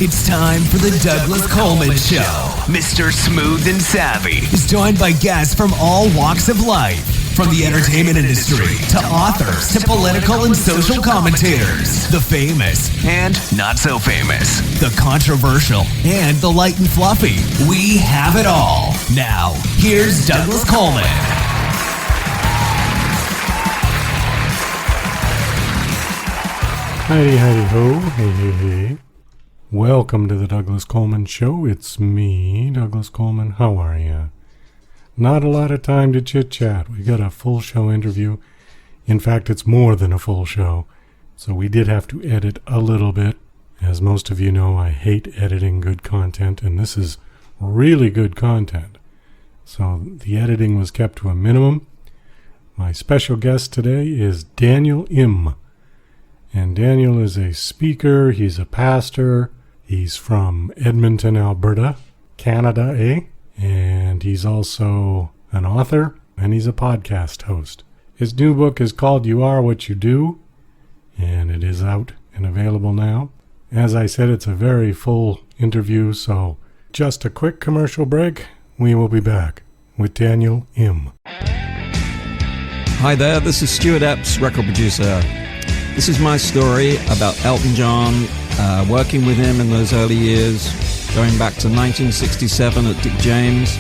It's time for the Douglas Coleman Show. Mr. Smooth and Savvy is joined by guests from all walks of life, from the entertainment industry to authors to political and social commentators, the famous and not so famous, the controversial and the light and fluffy. We have it all. Now, here's Douglas Coleman. Heidi, heidi, ho, hey, hey, hey. Welcome to the Douglas Coleman Show. It's me, Douglas Coleman. How are you? Not a lot of time to chit-chat. We got a full show interview. In fact, it's more than a full show. So we did have to edit a little bit. As most of you know, I hate editing good content, and this is really good content. So the editing was kept to a minimum. My special guest today is Daniel Im. And Daniel is a speaker, he's a pastor, he's from Edmonton, Alberta, Canada, eh? And he's also an author, and he's a podcast host. His new book is called You Are What You Do, and it is out and available now. As I said, it's a very full interview, so just a quick commercial break. We will be back with Daniel Im. Hi there, this is Stuart Epps, record producer. This is my story about Elton John, working with him in those early years, going back to 1967 at Dick James,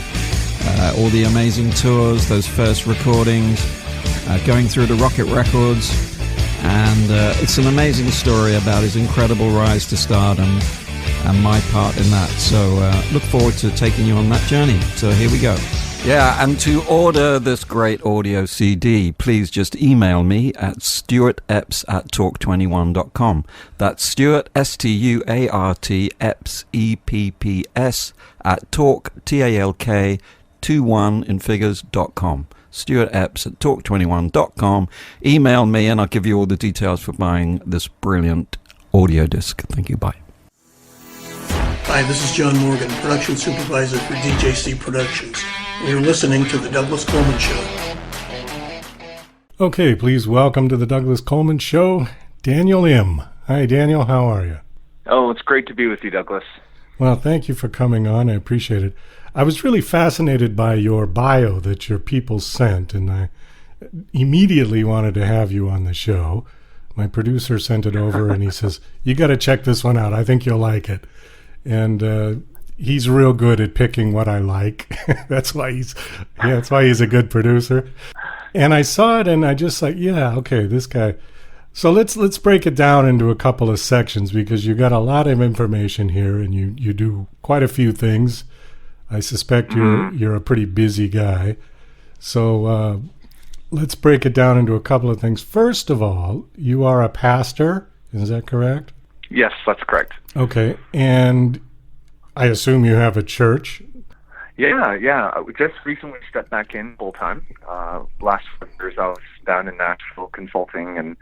all the amazing tours, those first recordings, going through to Rocket Records, and it's an amazing story about his incredible rise to stardom and my part in that. So look forward to taking you on that journey. So here we go. Yeah, and to order this great audio CD, please just email me at stuartepps@talk21.com. That's Stuart, Stuart, Epps, EPPS, at talk, TALK, 21 in figures.com. Stuart Epps at talk21.com. Email me and I'll give you all the details for buying this brilliant audio disc. Thank you, bye. Hi, this is John Morgan, production supervisor for DJC Productions. You're listening to the Douglas Coleman Show. Okay, please welcome to the Douglas Coleman Show, Daniel Im. Hi, Daniel. How are you? Oh, it's great to be with you, Douglas. Well, thank you for coming on. I appreciate it. I was really fascinated by your bio that your people sent, and I immediately wanted to have you on the show. My producer sent it over, and he says, you got to check this one out. I think you'll like it. And he's real good at picking what I like. That's why he's a good producer. And I saw it and I just like, yeah, okay, this guy. So let's break it down into a couple of sections because you got a lot of information here and you do quite a few things. I suspect you're a pretty busy guy. So let's break it down into a couple of things. First of all, you are a pastor. Is that correct? Yes, that's correct. Okay, and I assume you have a church? Yeah. We just recently stepped back in full-time. Last 4 years I was down in Nashville consulting and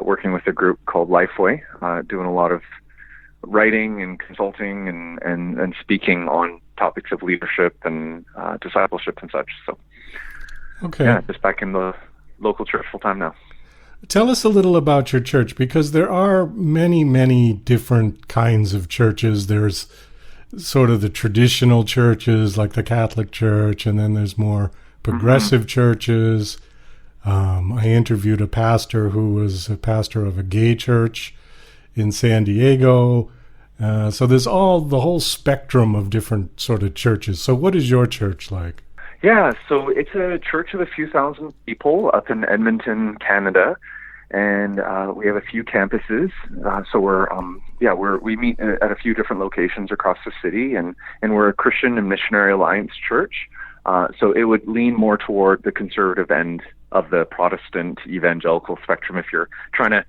working with a group called Lifeway, doing a lot of writing and consulting and speaking on topics of leadership and discipleship and such. So, okay. Yeah, just back in the local church full-time now. Tell us a little about your church, because there are many, many different kinds of churches. There's sort of the traditional churches like the Catholic Church, and then there's more progressive churches. I interviewed a pastor who was a pastor of a gay church in San Diego. So there's the whole spectrum of different sort of churches. So what is your church like? Yeah, so it's a church of a few thousand people up in Edmonton, Canada, and we have a few campuses. So we meet at a few different locations across the city, and we're a Christian and Missionary Alliance church. So it would lean more toward the conservative end of the Protestant evangelical spectrum if you're trying to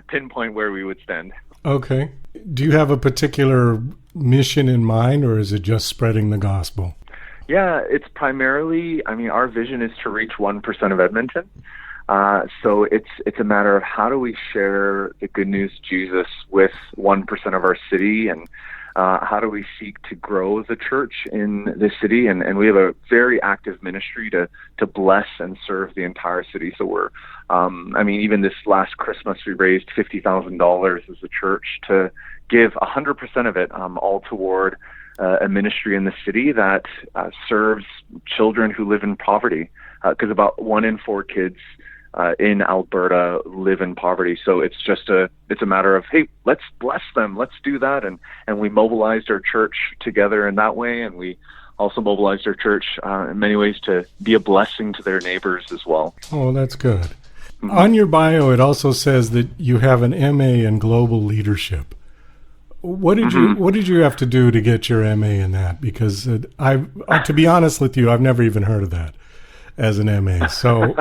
pinpoint where we would stand. Okay. Do you have a particular mission in mind, or is it just spreading the gospel? Yeah, it's primarily, our vision is to reach 1% of Edmonton. So it's a matter of how do we share the good news of Jesus with 1% of our city, and how do we seek to grow the church in this city? And we have a very active ministry to bless and serve the entire city. So we're, even this last Christmas, we raised $50,000 as a church to give 100% of it all toward a ministry in the city that serves children who live in poverty, because about 1 in 4 kids in Alberta live in poverty. So it's a matter of, hey, let's bless them, let's do that. And we mobilized our church together in that way, and we also mobilized our church in many ways to be a blessing to their neighbors as well. Oh, that's good. Mm-hmm. On your bio, it also says that you have an MA in global leadership. What did you have to do to get your MA in that? Because to be honest with you, I've never even heard of that as an MA. So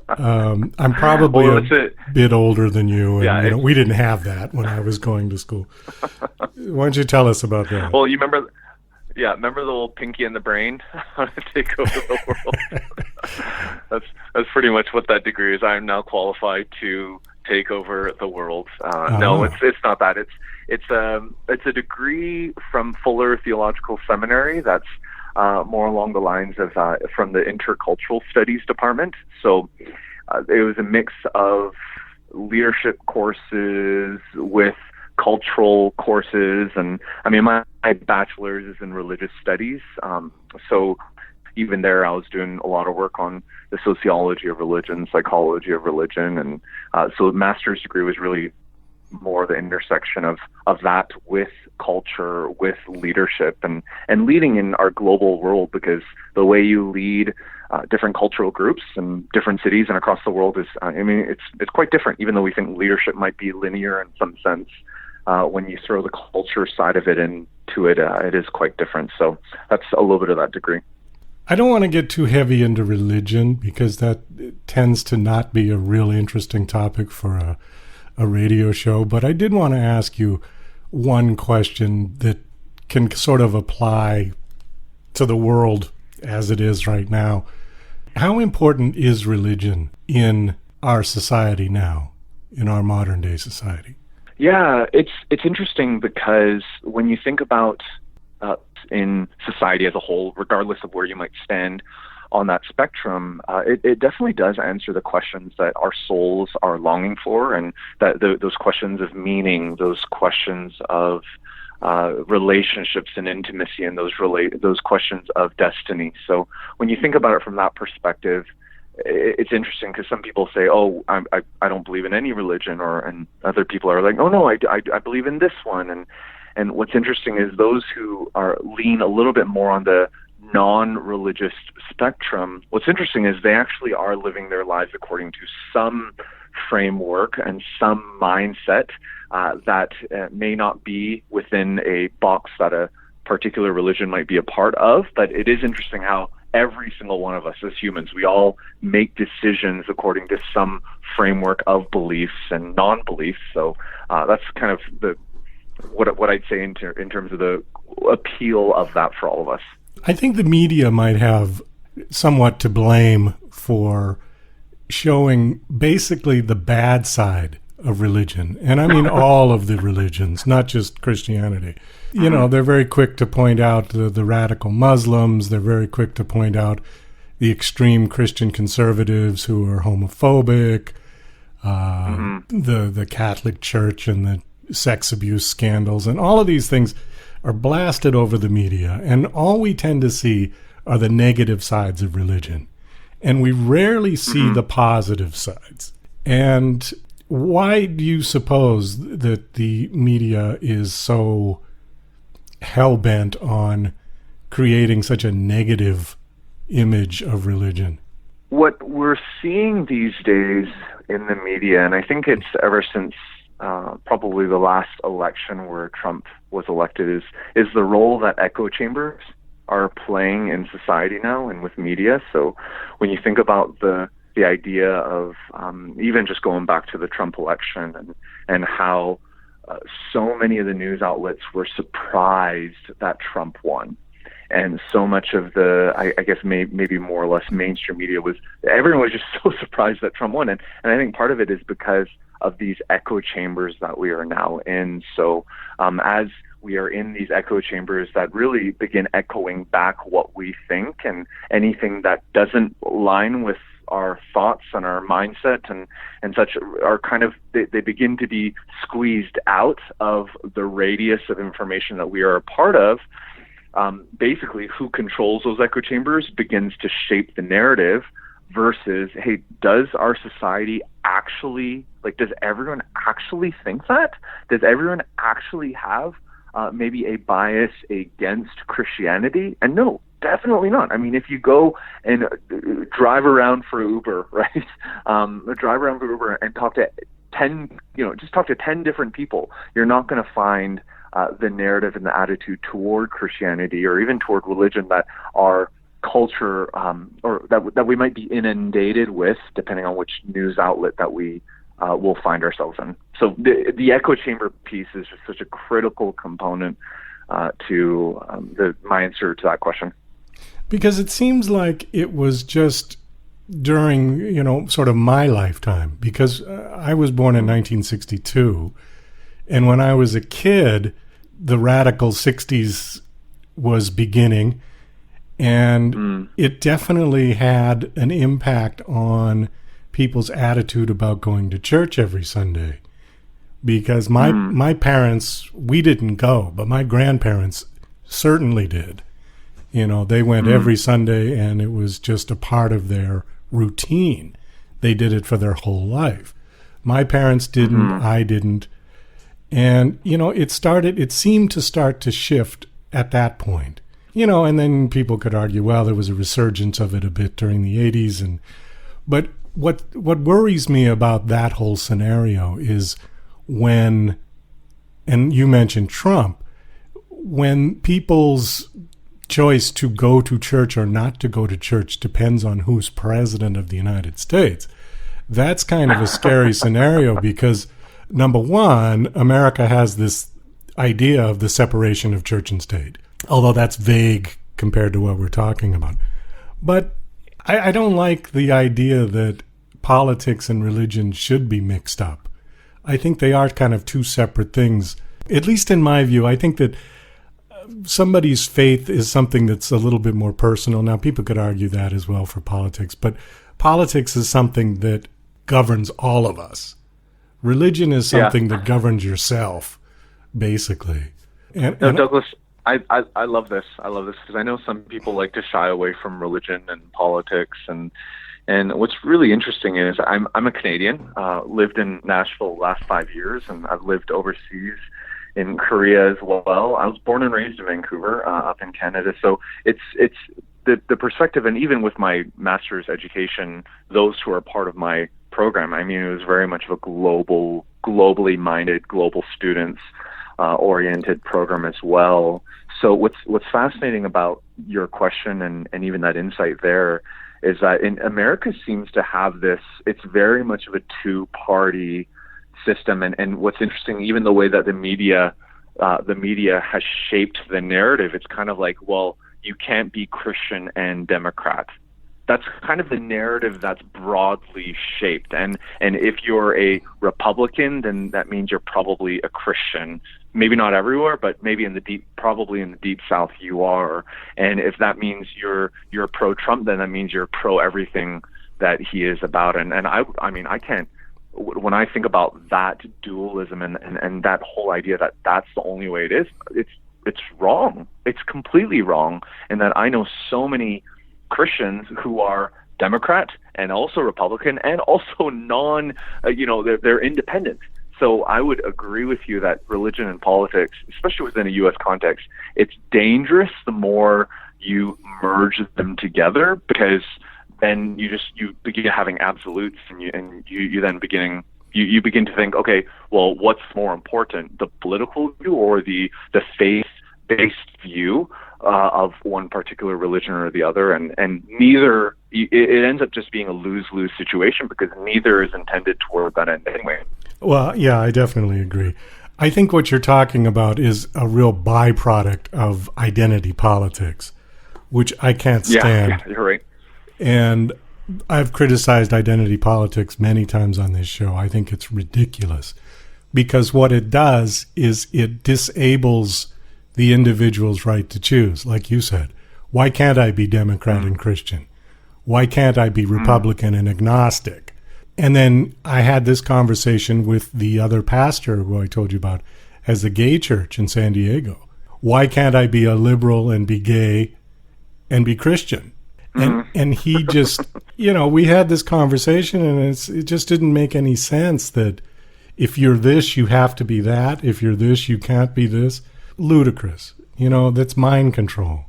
I'm probably a bit older than you, and we didn't have that when I was going to school. Why don't you tell us about that? Well, you remember the little Pinky and the Brain, how to take over the world. That's pretty much what that degree is. I'm now qualified to take over the world. No, it's not that. It's a degree from Fuller Theological Seminary that's more along the lines of from the Intercultural Studies Department. So it was a mix of leadership courses with cultural courses, and my bachelor's is in religious studies. So even there, I was doing a lot of work on the sociology of religion, psychology of religion, and so the master's degree was really more the intersection of that with culture, with leadership, and leading in our global world, because the way you lead different cultural groups and different cities and across the world is, it's quite different, even though we think leadership might be linear in some sense. When you throw the culture side of it into it, it is quite different. So that's a little bit of that degree. I don't want to get too heavy into religion, because that tends to not be a real interesting topic for a radio show, but I did want to ask you one question that can sort of apply to the world as it is right now. How important is religion in our society now, in our modern day society? Yeah, it's interesting, because when you think about in society as a whole, regardless of where you might stand on that spectrum, it definitely does answer the questions that our souls are longing for, and that those questions of meaning, those questions of relationships and intimacy, and those questions of destiny. So when you think about it from that perspective, it's interesting, because some people say, "Oh, I don't believe in any religion," and other people are like, "Oh no, I believe in this one." And what's interesting is those who lean a little bit more on the non-religious spectrum, what's interesting is they actually are living their lives according to some framework and some mindset that may not be within a box that a particular religion might be a part of. But it is interesting how every single one of us as humans, we all make decisions according to some framework of beliefs and non-beliefs. So that's kind of what I'd say in terms of the appeal of that for all of us. I think the media might have somewhat to blame for showing basically the bad side of religion. And I mean all of the religions, not just Christianity. You know, they're very quick to point out the radical Muslims. They're very quick to point out the extreme Christian conservatives who are homophobic, the Catholic Church and the sex abuse scandals, and all of these things are blasted over the media, and all we tend to see are the negative sides of religion, and we rarely see the positive sides. And why do you suppose that the media is so hell-bent on creating such a negative image of religion? What we're seeing these days in the media, and I think it's ever since probably the last election where Trump was elected, is the role that echo chambers are playing in society now and with media. So when you think about the idea of even just going back to the Trump election and how so many of the news outlets were surprised that Trump won. And so much of the, I guess maybe more or less mainstream media everyone was just so surprised that Trump won. And I think part of it is because of these echo chambers that we are now in. So as we are in these echo chambers that really begin echoing back what we think, and anything that doesn't align with our thoughts and our mindset and such are kind of, they begin to be squeezed out of the radius of information that we are a part of. Basically, who controls those echo chambers begins to shape the narrative versus, hey, does our society actually, does everyone actually think that? Does everyone actually have maybe a bias against Christianity? And no, definitely not. I mean, if you go and drive around for Uber, right? Drive around for Uber and talk to 10, just talk to 10 different people, you're not going to find the narrative and the attitude toward Christianity or even toward religion that our culture or that we might be inundated with, depending on which news outlet that we will find ourselves in. So the echo chamber piece is just such a critical component to my answer to that question. Because it seems like it was just during, sort of my lifetime, because I was born in 1962, and when I was a kid, the radical 60s was beginning, and it definitely had an impact on people's attitude about going to church every Sunday. Because my parents, we didn't go, but my grandparents certainly did. They went every Sunday, and it was just a part of their routine. They did it for their whole life. My parents didn't, I didn't. And, it seemed to start to shift at that point. And then people could argue, well, there was a resurgence of it a bit during the 80s. But what worries me about that whole scenario is when, and you mentioned Trump, when people's choice to go to church or not to go to church depends on who's president of the United States. That's kind of a scary scenario because, number one, America has this idea of the separation of church and state, although that's vague compared to what we're talking about. But I don't like the idea that politics and religion should be mixed up. I think they are kind of two separate things. At least in my view, I think that somebody's faith is something that's a little bit more personal. Now, people could argue that as well for politics, but politics is something that governs all of us. Religion is something that governs yourself, basically. And Douglas, I love this. I love this because I know some people like to shy away from religion and politics, and what's really interesting is I'm a Canadian, lived in Nashville the last 5 years, and I've lived overseas in Korea as well. I was born and raised in Vancouver, up in Canada. So it's the perspective, and even with my master's education, those who are part of my program, I mean, it was very much of a globally minded, global students oriented program as well. So what's fascinating about your question and even that insight there is that in America seems to have this, it's very much of a two-party system. And what's interesting, even the way that the media has shaped the narrative, it's kind of like, well, you can't be Christian and Democrat. That's kind of the narrative that's broadly shaped. And if you're a Republican, then that means you're probably a Christian. Maybe not everywhere, but maybe probably in the deep South you are. And if that means you're pro-Trump, then that means you're pro everything that he is about. And I mean, I can't, when I think about that dualism and that whole idea that that's the only way it is, it's wrong. It's completely wrong. And that I know so many Christians who are Democrat and also Republican and also they're independent. So I would agree with you that religion and politics, especially within a U.S. context, it's dangerous the more you merge them together, because then you begin having absolutes, and you then begin to think, okay, well, what's more important, the political view or the faith-based view of one particular religion or the other, and neither, it ends up just being a lose-lose situation because neither is intended toward that end anyway. Well, yeah, I definitely agree. I think what you're talking about is a real byproduct of identity politics, which I can't stand. Yeah, you're right. And I've criticized identity politics many times on this show. I think it's ridiculous because what it does is it disables the individual's right to choose. Like you said, why can't I be Democrat and Christian? Why can't I be Republican and agnostic? And then I had this conversation with the other pastor who I told you about, has a gay church in San Diego. Why can't I be a liberal and be gay and be Christian? And he just, we had this conversation, and it just didn't make any sense that if you're this, you have to be that. If you're this, you can't be this. Ludicrous. That's mind control.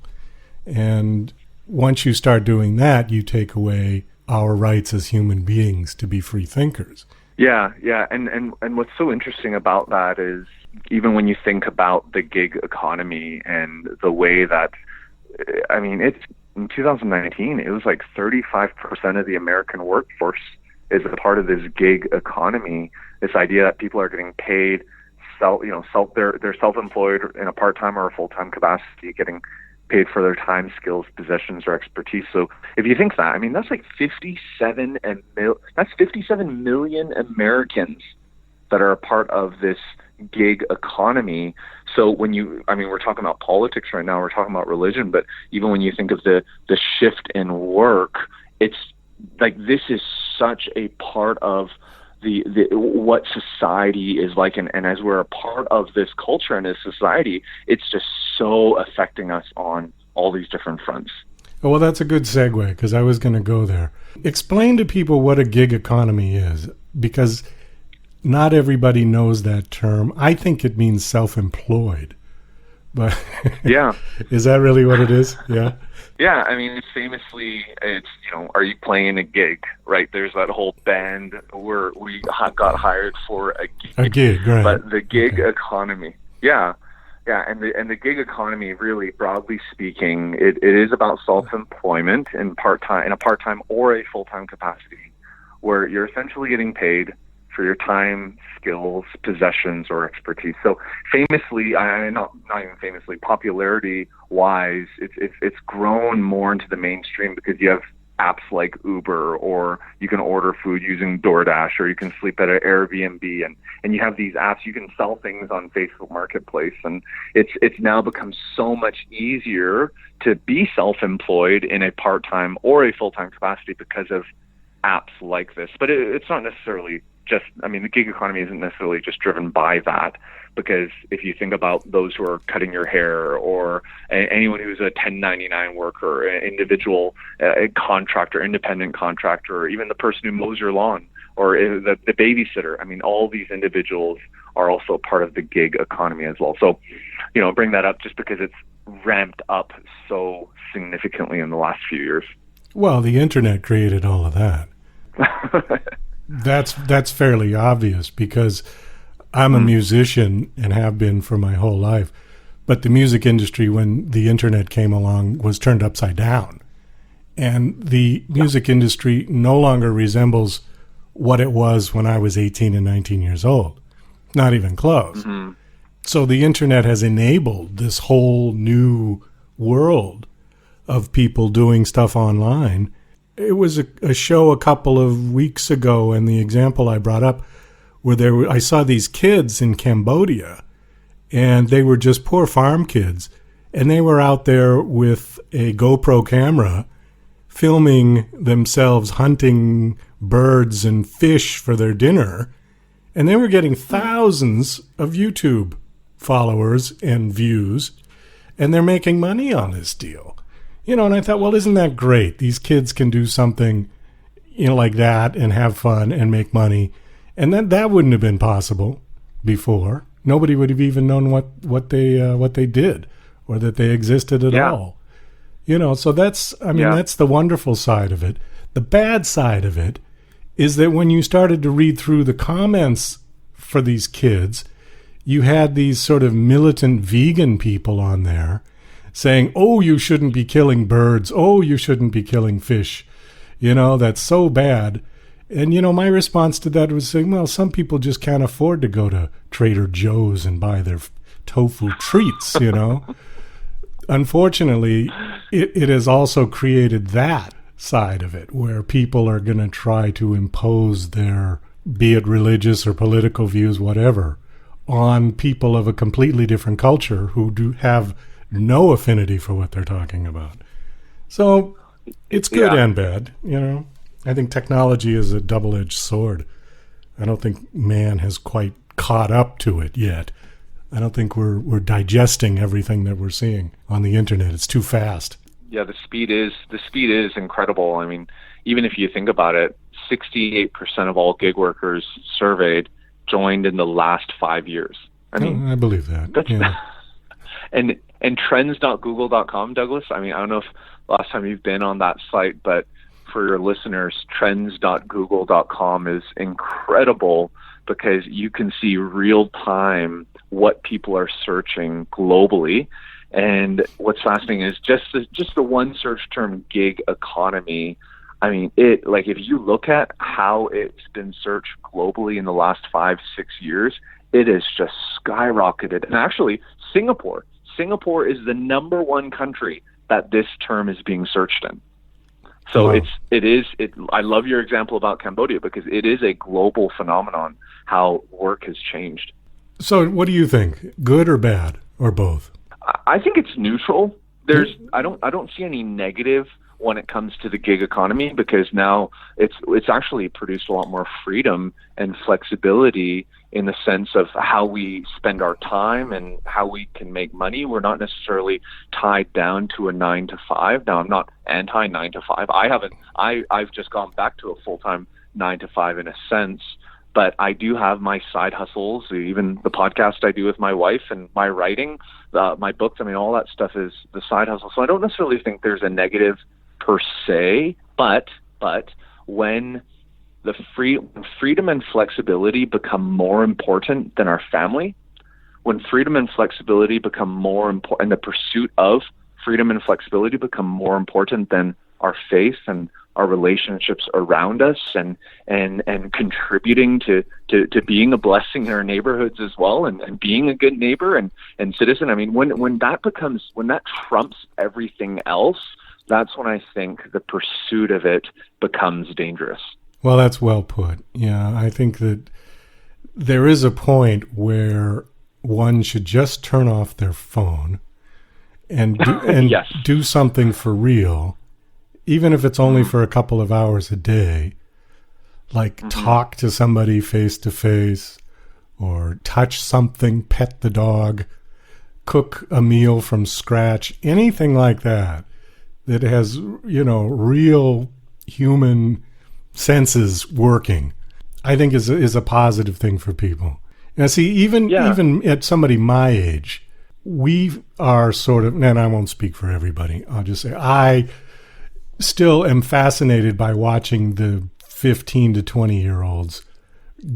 And once you start doing that, you take away our rights as human beings to be free thinkers. Yeah. And what's so interesting about that is even when you think about the gig economy and the way that, it's in 2019, it was like 35% of the American workforce is a part of this gig economy. This idea that people are getting paid, they're self-employed in a part-time or a full-time capacity, getting paid for their time, skills, possessions, or expertise. So if you think that, that's like 57 million Americans that are a part of this gig economy. So when we're talking about politics right now, we're talking about religion, but even when you think of the shift in work, it's like this is such a part of the what society is like, and as we're a part of this culture and this society, it's just so affecting us on all these different fronts. Well, that's a good segue, because I was going to go there. Explain to people what a gig economy is, because not everybody knows that term. I think it means self-employed, but yeah, is that really what it is? Yeah. Yeah, famously, it's, are you playing a gig, right? There's that whole band where we got hired for a gig. A gig, right. But the gig economy, yeah, and the gig economy, really, broadly speaking, it is about self-employment in a part-time or a full-time capacity, where you're essentially getting paid for your time, skills, possessions, or expertise. So famously, not even famously, popularity-wise, it's grown more into the mainstream because you have apps like Uber, or you can order food using DoorDash, or you can sleep at an Airbnb, and you have these apps. You can sell things on Facebook Marketplace, and it's now become so much easier to be self-employed in a part-time or a full-time capacity because of apps like this. But it's not necessarily just, the gig economy isn't necessarily just driven by that, because if you think about those who are cutting your hair, or anyone who's a 1099 worker, an individual, a contractor, independent contractor, or even the person who mows your lawn, or the babysitter, all these individuals are also part of the gig economy as well. So, bring that up just because it's ramped up so significantly in the last few years. Well, the internet created all of that. That's fairly obvious, because I'm a musician and have been for my whole life. But the music industry, when the internet came along, was turned upside down. And the music industry no longer resembles what it was when I was 18 and 19 years old. Not even close. Mm-hmm. So the internet has enabled this whole new world of people doing stuff online. It was a show a couple of weeks ago, and the example I brought up, where I saw these kids in Cambodia, and they were just poor farm kids, and they were out there with a GoPro camera filming themselves hunting birds and fish for their dinner, and they were getting thousands of YouTube followers and views, and they're making money on this deal. And I thought, well, isn't that great? These kids can do something, like that and have fun and make money. And that wouldn't have been possible before. Nobody would have even known what they did, or that they existed at all. So that's the wonderful side of it. The bad side of it is that when you started to read through the comments for these kids, you had these sort of militant vegan people on there saying, oh, you shouldn't be killing birds. Oh, you shouldn't be killing fish. That's so bad. And, my response to that was saying, well, some people just can't afford to go to Trader Joe's and buy their tofu treats, Unfortunately, it has also created that side of it, where people are going to try to impose their, be it religious or political views, whatever, on people of a completely different culture who do have no affinity for what they're talking about. So it's good and bad, you know. I think technology is a double-edged sword. I don't think man has quite caught up to it yet. I don't think we're digesting everything that we're seeing on the internet. It's too fast. Yeah, the speed is incredible. I mean, even if you think about it, 68% of all gig workers surveyed joined in the last 5 years. I mean, I believe that. That's yeah. And trends.google.com, Douglas. I mean, I don't know if last time you've been on that site, but for your listeners, trends.google.com is incredible because you can see real time what people are searching globally. And what's fascinating is just the one search term, gig economy. I mean, if you look at how it's been searched globally in the last 5-6 years, it has just skyrocketed. And actually, Singapore is the number one country that this term is being searched in. So wow. I love your example about Cambodia because it is a global phenomenon how work has changed. So what do you think? Good or bad or both? I think it's neutral. I don't see any negative when it comes to the gig economy because now it's actually produced a lot more freedom and flexibility in the sense of how we spend our time and how we can make money. We're not necessarily tied down to a 9 to 5. Now, I'm not anti 9 to 5. I've just gone back to a full-time 9 to 5 in a sense, but I do have my side hustles, even the podcast I do with my wife and my writing, my books. I mean, all that stuff is the side hustle. So I don't necessarily think there's a negative per se, but when the freedom and flexibility become more important than our family, when freedom and flexibility become more important, and the pursuit of freedom and flexibility become more important than our faith and our relationships around us, and contributing to being a blessing in our neighborhoods as well, and being a good neighbor and citizen. I mean, when that trumps everything else, that's when I think the pursuit of it becomes dangerous. Well, that's well put. Yeah, I think that there is a point where one should just turn off their phone and yes. do something for real, even if it's only for a couple of hours a day, like talk to somebody face to face or touch something, pet the dog, cook a meal from scratch, anything like that has, real human senses working, I think is a positive thing for people. Now, see, even at somebody my age, we are sort of, and I won't speak for everybody, I'll just say I still am fascinated by watching the 15 to 20-year-olds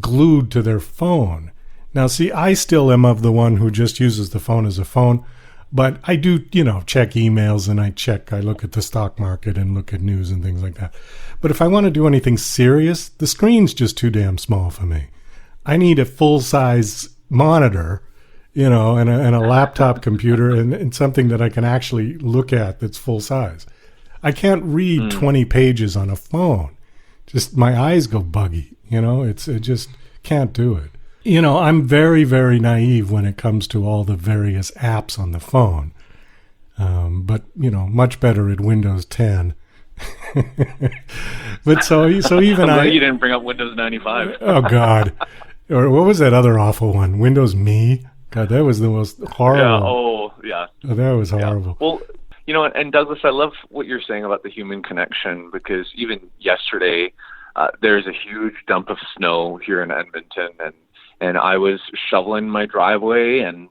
glued to their phone. Now, see, I still am of the one who just uses the phone as a phone, but I do, check emails and I look at the stock market and look at news and things like that. But if I want to do anything serious, the screen's just too damn small for me. I need a full-size monitor, and a laptop computer and something that I can actually look at that's full-size. I can't read 20 pages on a phone. Just my eyes go buggy, it just can't do it. I'm very, very naive when it comes to all the various apps on the phone. But, much better at Windows 10. But so even I'm glad you didn't bring up Windows 95. Oh, God. Or what was that other awful one? Windows Me? God, that was the most horrible. Yeah. Oh, that was horrible. Yeah. Well, and Douglas, I love what you're saying about the human connection, because even yesterday, there's a huge dump of snow here in Edmonton, and I was shoveling my driveway, and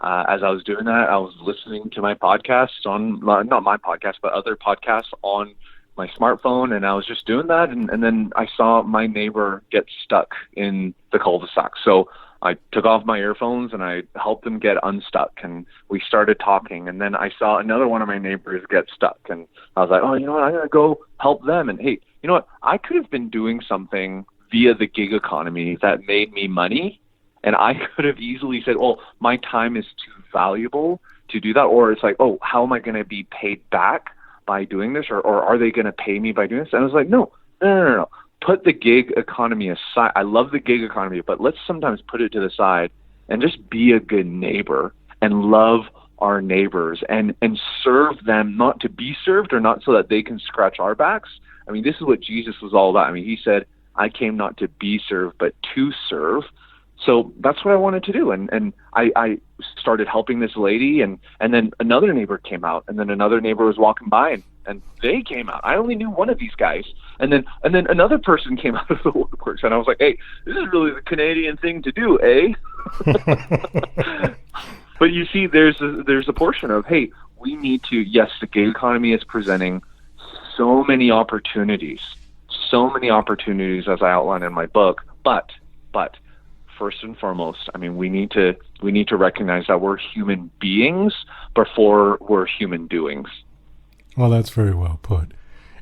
as I was doing that, I was listening to my podcasts on, not my podcast, but other podcasts on my smartphone, and I was just doing that, and then I saw my neighbor get stuck in the cul-de-sac. So I took off my earphones and I helped them get unstuck, and we started talking, and then I saw another one of my neighbors get stuck, and I was like, oh, you know what, I'm going to go help them. And hey, you know what, I could have been doing something via the gig economy that made me money, and I could have easily said, well, my time is too valuable to do that. Or it's like, oh, how am I going to be paid back by doing this, or are they going to pay me by doing this? And I was like, no. Put the gig economy aside. I love the gig economy, but let's sometimes put it to the side and just be a good neighbor and love our neighbors and serve them, not to be served or not so that they can scratch our backs. I mean, this is what Jesus was all about. I mean, he said, I came not to be served, but to serve. So that's what I wanted to do. And I started helping this lady, and then another neighbor came out, and then another neighbor was walking by, and they came out. I only knew one of these guys. And then another person came out of the woodworks, and I was like, hey, this is really the Canadian thing to do, eh? But you see, there's a portion of, hey, we need to, yes, the gig economy is presenting so many opportunities as I outline in my book, but first and foremost, I mean, we need to recognize that we're human beings before we're human doings. Well, that's very well put.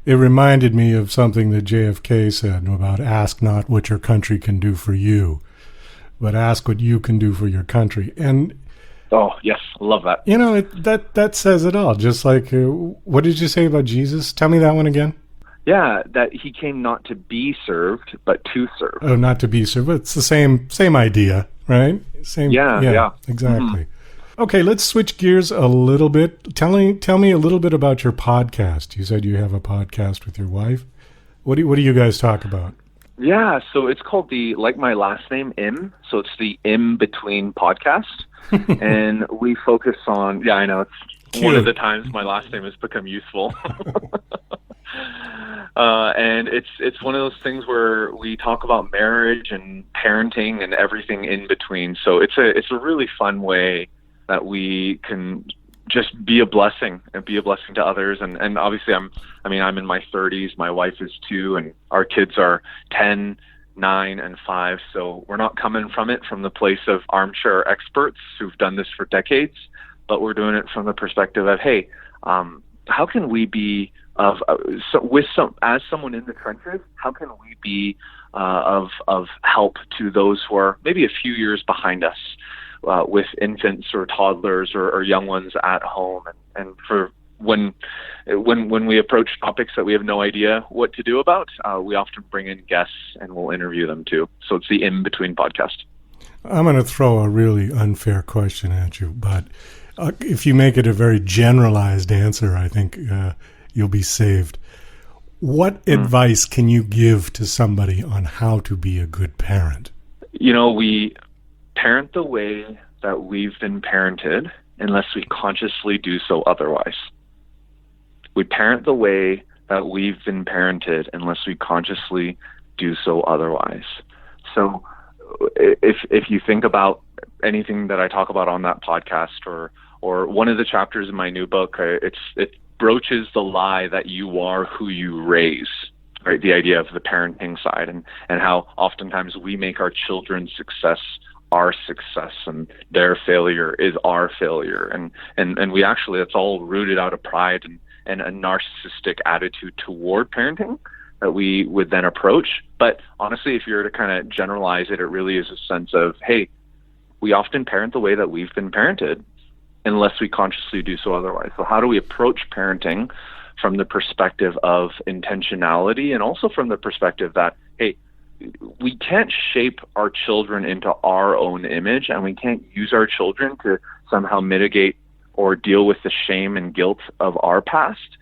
It reminded me of something that JFK said about ask not what your country can do for you, but ask what you can do for your country. And oh, yes, love that. You know, that says it all. Just like, what did you say about Jesus? Tell me that one again. Yeah, that he came not to be served, but to serve. Oh, not to be served. It's the same idea, right? Same. Yeah. Exactly. Mm-hmm. Okay, let's switch gears a little bit. Tell me a little bit about your podcast. You said you have a podcast with your wife. What do you guys talk about? Yeah, so it's called like my last name, Im. So it's the In Between podcast. And we focus on, yeah, I know, it's cute. One of the times my last name has become useful. And it's one of those things where we talk about marriage and parenting and everything in between. So it's a really fun way that we can just be a blessing to others. And obviously I'm in my 30s, my wife is 2, and our kids are 10, 9, and 5. So we're not coming from the place of armchair experts who've done this for decades, but we're doing it from the perspective of, hey, how can we be as someone in the trenches, how can we be of help to those who are maybe a few years behind us with infants or toddlers or young ones at home, and for when we approach topics that we have no idea what to do about, we often bring in guests and we'll interview them too. So it's the In Between podcast. I'm going to throw a really unfair question at you, but if you make it a very generalized answer, I think you'll be saved. What advice can you give to somebody on how to be a good parent? You know, we parent the way that we've been parented unless we consciously do so otherwise. We parent the way that we've been parented unless we consciously do so otherwise. So if you think about anything that I talk about on that podcast or one of the chapters in my new book, it broaches the lie that you are who you raise, right? The idea of the parenting side and how oftentimes we make our children's success our success and their failure is our failure. And we actually, it's all rooted out of pride and a narcissistic attitude toward parenting that we would then approach. But honestly, if you're to kind of generalize it, it really is a sense of, hey, we often parent the way that we've been parented unless we consciously do so otherwise. So how do we approach parenting from the perspective of intentionality and also from the perspective that, hey, we can't shape our children into our own image, and we can't use our children to somehow mitigate or deal with the shame and guilt of our past.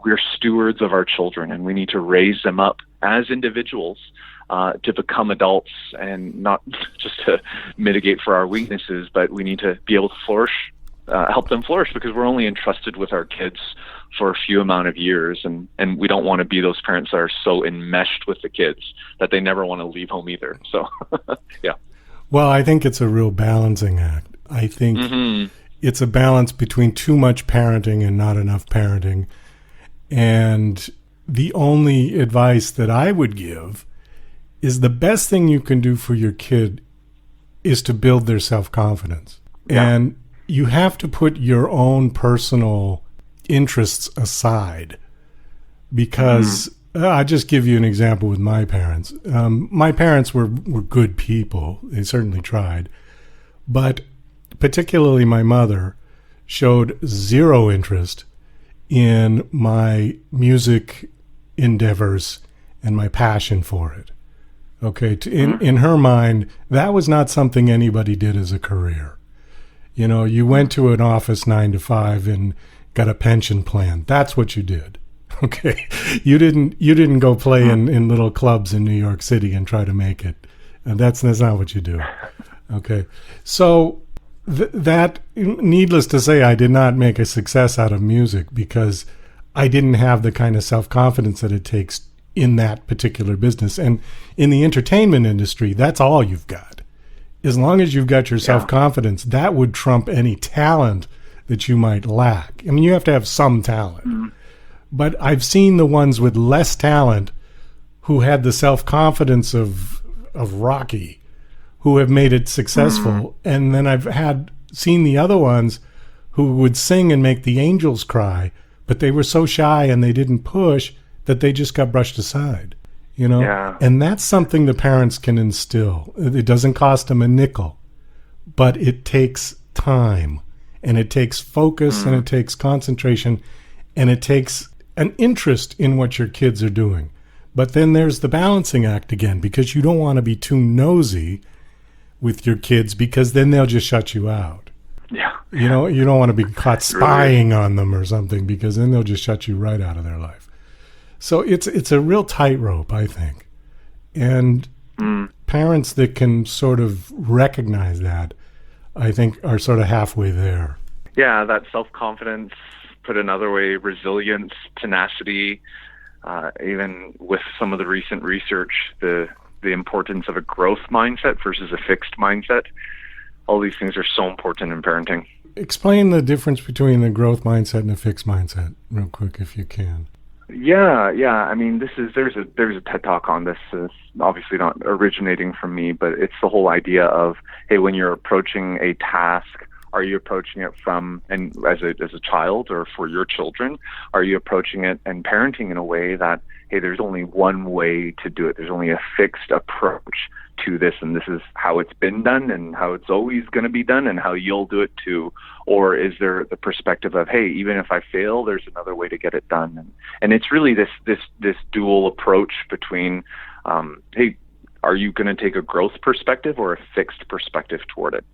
We're stewards of our children, and we need to raise them up as individuals to become adults, and not just to mitigate for our weaknesses, but we need to be able to flourish, help them flourish, because we're only entrusted with our kids for a few amount of years, and we don't want to be those parents that are so enmeshed with the kids that they never want to leave home either. So, yeah. Well, I think it's a real balancing act. I think it's a balance between too much parenting and not enough parenting. And the only advice that I would give is the best thing you can do for your kid is to build their self-confidence. Yeah. And you have to put your own personal interests aside, because I'll just give you an example with my parents. My parents were good people. They certainly tried. But particularly my mother showed zero interest in my music endeavors and my passion for it. Okay, in her mind, that was not something anybody did as a career. You know, you went to an office 9 to 5 and got a pension plan. That's what you did. Okay, you didn't go play in little clubs in New York City and try to make it. And that's not what you do. Okay, so that, needless to say, I did not make a success out of music because I didn't have the kind of self-confidence that it takes in that particular business. And in the entertainment industry, that's all you've got. As long as you've got your self-confidence, that would trump any talent that you might lack. I mean, you have to have some talent. But I've seen the ones with less talent who had the self-confidence of Rocky, who have made it successful. And then I've seen the other ones who would sing and make the angels cry, but they were so shy and they didn't push that they just got brushed aside, you know? Yeah. And that's something the parents can instill. It doesn't cost them a nickel, but it takes time, and it takes focus, and it takes concentration, and it takes an interest in what your kids are doing. But then there's the balancing act again, because you don't want to be too nosy with your kids, because then they'll just shut you out. Yeah. You know, you don't want to be caught spying on them or something, because then they'll just shut you right out of their life. So it's a real tightrope, I think. And parents that can sort of recognize that, I think, are sort of halfway there. Yeah, that self-confidence, put another way, resilience, tenacity, even with some of the recent research, the importance of a growth mindset versus a fixed mindset. All these things are so important in parenting. Explain the difference between the growth mindset and a fixed mindset real quick, if you can. Yeah. I mean, there's a TED Talk on this. It's obviously not originating from me, but it's the whole idea of, hey, when you're approaching a task, are you approaching it from, and as a child or for your children, are you approaching it and parenting in a way that, hey, there's only one way to do it. There's only a fixed approach to this, and this is how it's been done and how it's always going to be done and how you'll do it too? Or is there the perspective of, hey, even if I fail, there's another way to get it done? And it's really this dual approach between, hey, are you going to take a growth perspective or a fixed perspective toward it?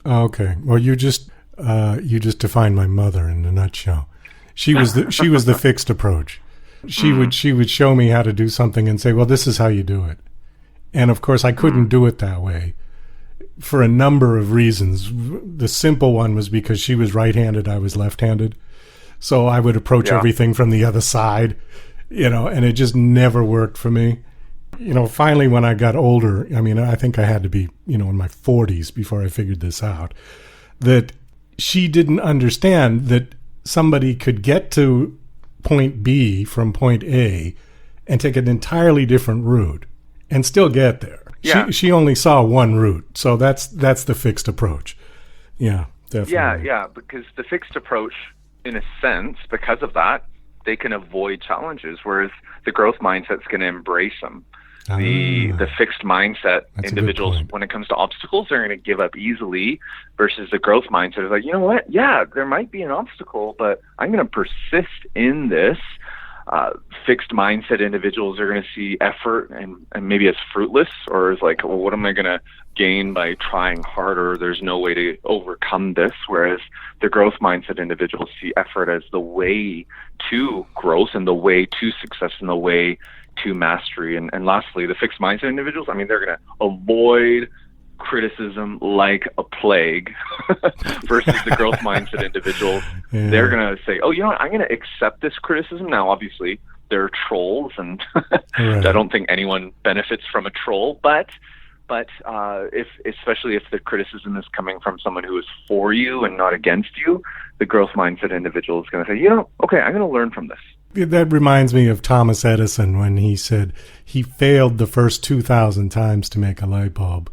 Okay. Well, you just defined my mother in a nutshell. She was the fixed approach. She would show me how to do something and say, well, this is how you do it. And of course, I couldn't do it that way for a number of reasons. The simple one was because she was right-handed, I was left-handed. So I would approach everything from the other side, you know, and it just never worked for me. You know, finally, when I got older, I mean, I think I had to be, you know, in my 40s before I figured this out, that she didn't understand that somebody could get to point B from point A and take an entirely different route and still get there. Yeah. She only saw one route. So that's the fixed approach. Yeah, definitely. Yeah, because the fixed approach, in a sense, because of that, they can avoid challenges, whereas the growth mindset's going to embrace them. The fixed mindset individuals, when it comes to obstacles, they're going to give up easily, versus the growth mindset is like, you know what? Yeah, there might be an obstacle, but I'm going to persist in this. Fixed mindset individuals are going to see effort and maybe as fruitless, or as like, well, what am I going to gain by trying harder? There's no way to overcome this. Whereas the growth mindset individuals see effort as the way to growth and the way to success and the way to mastery. And lastly, the fixed mindset individuals, I mean, they're going to avoid criticism like a plague versus the growth mindset individuals. Yeah. They're going to say, oh, you know what? I'm going to accept this criticism. Now, obviously, there are trolls, and right. I don't think anyone benefits from a troll, but especially if the criticism is coming from someone who is for you and not against you, the growth mindset individual is going to say, you know, okay, I'm going to learn from this. That reminds me of Thomas Edison when he said he failed the first 2,000 times to make a light bulb.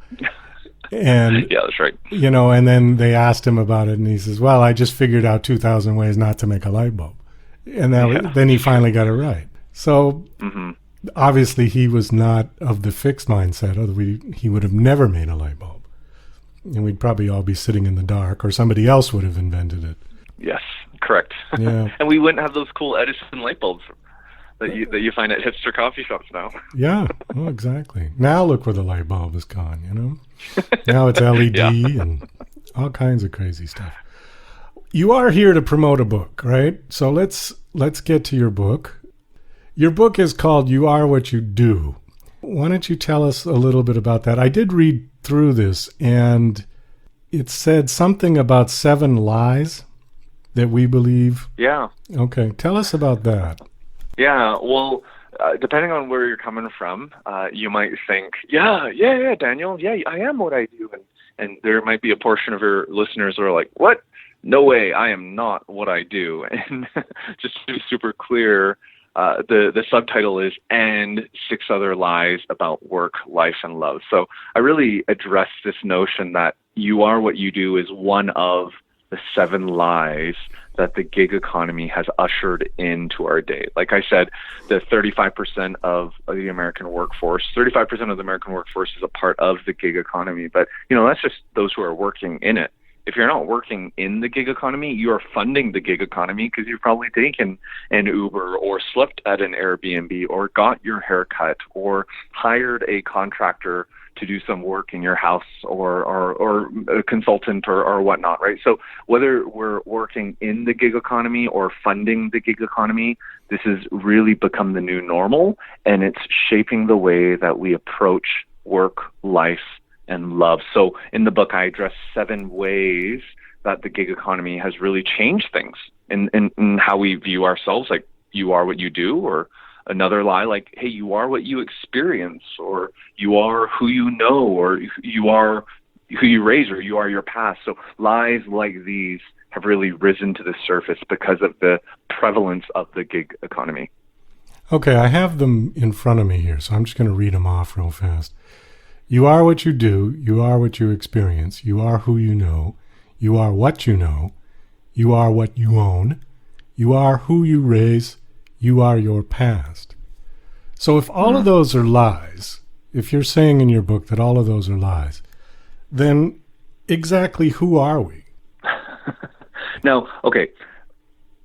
And yeah, that's right. You know, and then they asked him about it, and he says, well, I just figured out 2,000 ways not to make a light bulb. And then he finally got it right. So obviously he was not of the fixed mindset, or he would have never made a light bulb. And we'd probably all be sitting in the dark, or somebody else would have invented it. Yes, correct. Yeah. And we wouldn't have those cool Edison light bulbs that you find at hipster coffee shops now. Yeah, well, exactly. Now look where the light bulb is gone, you know? Now it's LED and all kinds of crazy stuff. You are here to promote a book, right? So let's get to your book. Your book is called You Are What You Do. Why don't you tell us a little bit about that? I did read through this, and it said something about 7 lies that we believe. Yeah. Okay, tell us about that. Yeah, well, depending on where you're coming from, you might think, yeah, Daniel, yeah, I am what I do. And there might be a portion of your listeners who are like, what? No way, I am not what I do. And just to be super clear, the subtitle is And 6 Other Lies About Work, Life, and Love. So I really address this notion that you are what you do is one of the 7 lies that the gig economy has ushered into our day. Like I said, the 35% of the American workforce, 35% of the American workforce is a part of the gig economy. But, that's just those who are working in it. If you're not working in the gig economy, you are funding the gig economy because you've probably taken an Uber or slept at an Airbnb or got your hair cut or hired a contractor to do some work in your house or a consultant or whatnot, right? So whether we're working in the gig economy or funding the gig economy, this has really become the new normal, and it's shaping the way that we approach work, life, and love. So in the book, I address 7 ways that the gig economy has really changed things in how we view ourselves, like you are what you do, or another lie like, hey, you are what you experience, or you are who you know, or you are who you raise, or you are your past. So lies like these have really risen to the surface because of the prevalence of the gig economy. Okay, I have them in front of me here, so I'm just going to read them off real fast. You are what you do. You are what you experience. You are who you know. You are what you know. You are what you own. You are who you raise. You are your past. So if all of those are lies, if you're saying in your book that all of those are lies, then exactly who are we? Now, okay,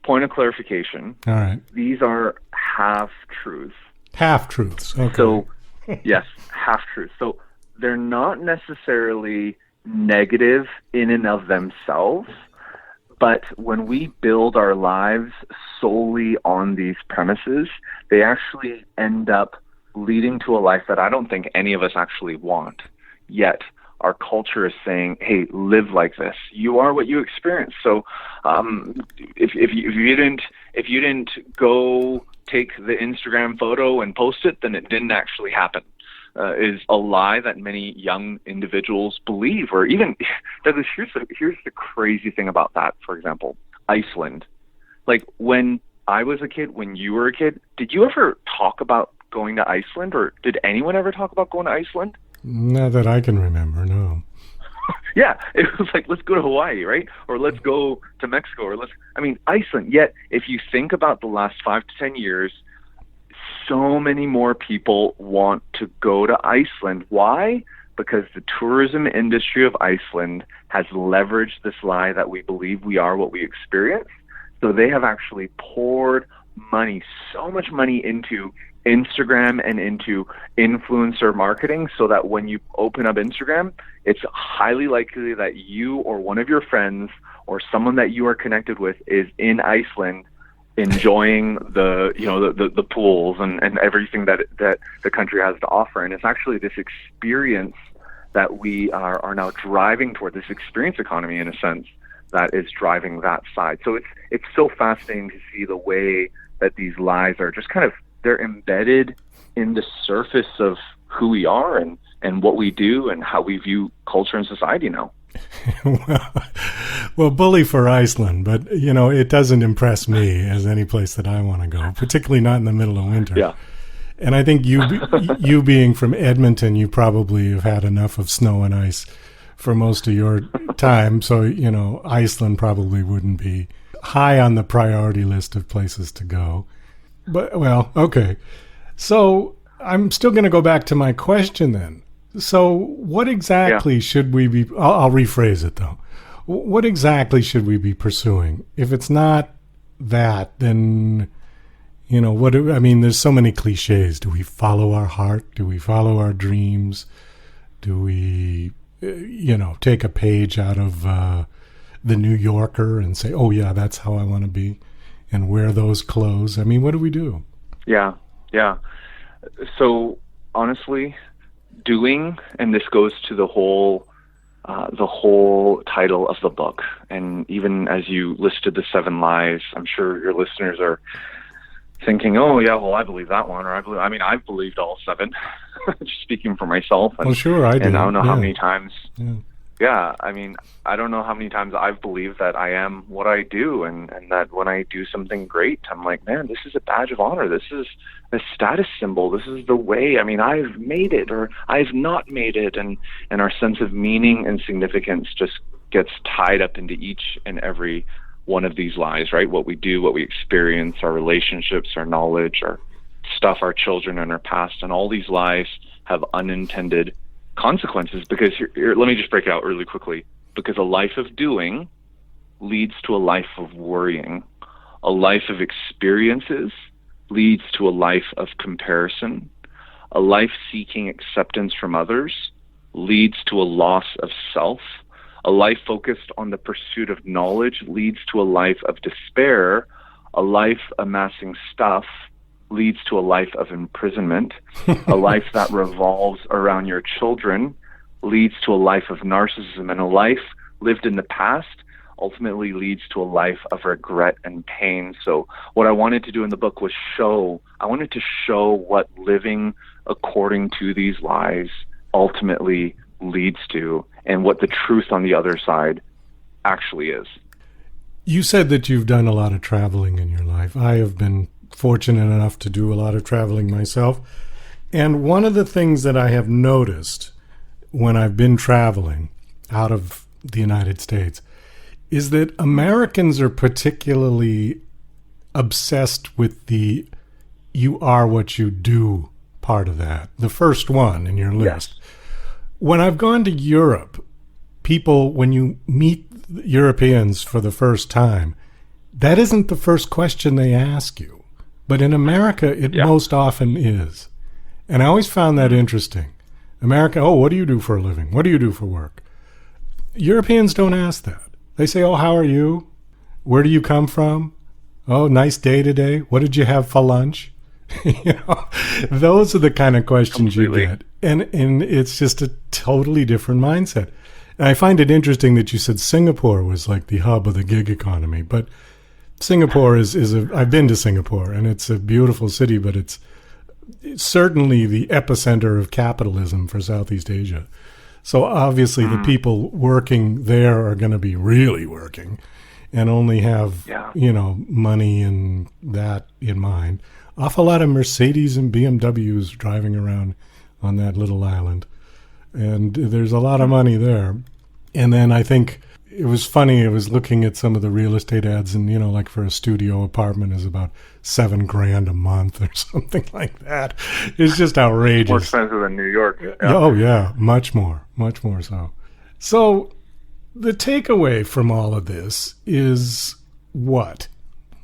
point of clarification. All right. These are half-truths. Half-truths, okay. So, yes, half-truths. So they're not necessarily negative in and of themselves, but when we build our lives solely on these premises, they actually end up leading to a life that I don't think any of us actually want. Yet our culture is saying, hey, live like this. You are what you experience. So if you didn't go take the Instagram photo and post it, then it didn't actually happen. Is a lie that many young individuals believe, or even Douglas. Here's the crazy thing about that. For example, Iceland. Like when I was a kid, when you were a kid, did you ever talk about going to Iceland, or did anyone ever talk about going to Iceland? Not that I can remember, no. Yeah, it was like, let's go to Hawaii, right? Or let's go to Mexico, or Iceland. Yet, if you think about the last 5 to 10 years, so many more people want to go to Iceland. Why? Because the tourism industry of Iceland has leveraged this lie that we believe we are what we experience. So they have actually poured money, so much money into Instagram and into influencer marketing, so that when you open up Instagram, it's highly likely that you or one of your friends or someone that you are connected with is in Iceland enjoying the pools and everything that the country has to offer. And it's actually this experience that we are now driving toward, this experience economy in a sense, that is driving that side. So it's so fascinating to see the way that these lies are just kind of, they're embedded in the surface of who we are and what we do and how we view culture and society now. Well, bully for Iceland, but it doesn't impress me as any place that I want to go, particularly not in the middle of winter. Yeah. And I think you being from Edmonton, you probably have had enough of snow and ice for most of your time. So, Iceland probably wouldn't be high on the priority list of places to go. But, well, okay. So I'm still going to go back to my question then. So what exactly should we be, I'll rephrase it though. What exactly should we be pursuing? If it's not that, then, there's so many cliches. Do we follow our heart? Do we follow our dreams? Do we, take a page out of the New Yorker and say, oh yeah, that's how I want to be, and wear those clothes? I mean, what do we do? Yeah. So honestly, doing, and this goes to the whole title of the book, and even as you listed the 7 lies, I'm sure your listeners are thinking, oh yeah, well, I believe that one, or I've believed all 7, just speaking for myself. And, well, sure, I do. And I don't know how many times. Yeah. I don't know how many times I've believed that I am what I do, and that when I do something great, I'm like, man, this is a badge of honor. This is a status symbol. This is the way. I've made it, or I've not made it, and our sense of meaning and significance just gets tied up into each and every one of these lies, right? What we do, what we experience, our relationships, our knowledge, our stuff, our children, and our past, and all these lies have unintended consequences, because here, let me just break it out really quickly, because a life of doing leads to a life of worrying. A life of experiences leads to a life of comparison. A life seeking acceptance from others leads to a loss of self. A life focused on the pursuit of knowledge leads to a life of despair. A life amassing stuff leads to a life of imprisonment. A life that revolves around your children leads to a life of narcissism, and a life lived in the past ultimately leads to a life of regret and pain. So what I wanted to do in the book was show what living according to these lies ultimately leads to, and what the truth on the other side actually is. You said that you've done a lot of traveling in your life. I have been fortunate enough to do a lot of traveling myself. And one of the things that I have noticed when I've been traveling out of the United States is that Americans are particularly obsessed with the you are what you do part of that, the first one in your list. Yes. When I've gone to Europe, people, when you meet Europeans for the first time, that isn't the first question they ask you. But in America, it most often is. And I always found that interesting. America, oh, what do you do for a living? What do you do for work? Europeans don't ask that. They say, oh, how are you? Where do you come from? Oh, nice day today. What did you have for lunch? Those are the kind of questions you get. And it's just a totally different mindset. And I find it interesting that you said Singapore was like the hub of the gig economy, but Singapore I've been to Singapore, and it's a beautiful city, but it's certainly the epicenter of capitalism for Southeast Asia. So obviously the people working there are going to be really working and only have, money and that in mind. Awful lot of Mercedes and BMWs driving around on that little island. And there's a lot of money there. And then I think it was funny, I was looking at some of the real estate ads, and, like for a studio apartment is about $7,000 a month or something like that. It's just outrageous. More expensive than New York. Yeah. Oh, yeah, much more so. So the takeaway from all of this is what?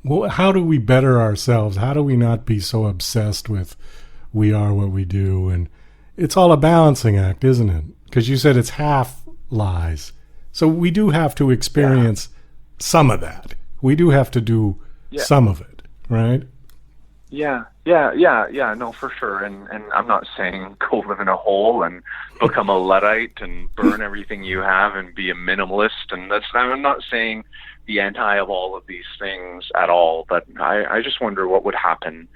Well, how do we better ourselves? How do we not be so obsessed with we are what we do? And it's all a balancing act, isn't it? Because you said it's half lies. So we do have to experience some of that. We do have to do some of it, right? Yeah, no, for sure. And I'm not saying go live in a hole and become a Luddite and burn everything you have and be a minimalist. And I'm not saying the anti of all of these things at all. But I just wonder what would happen,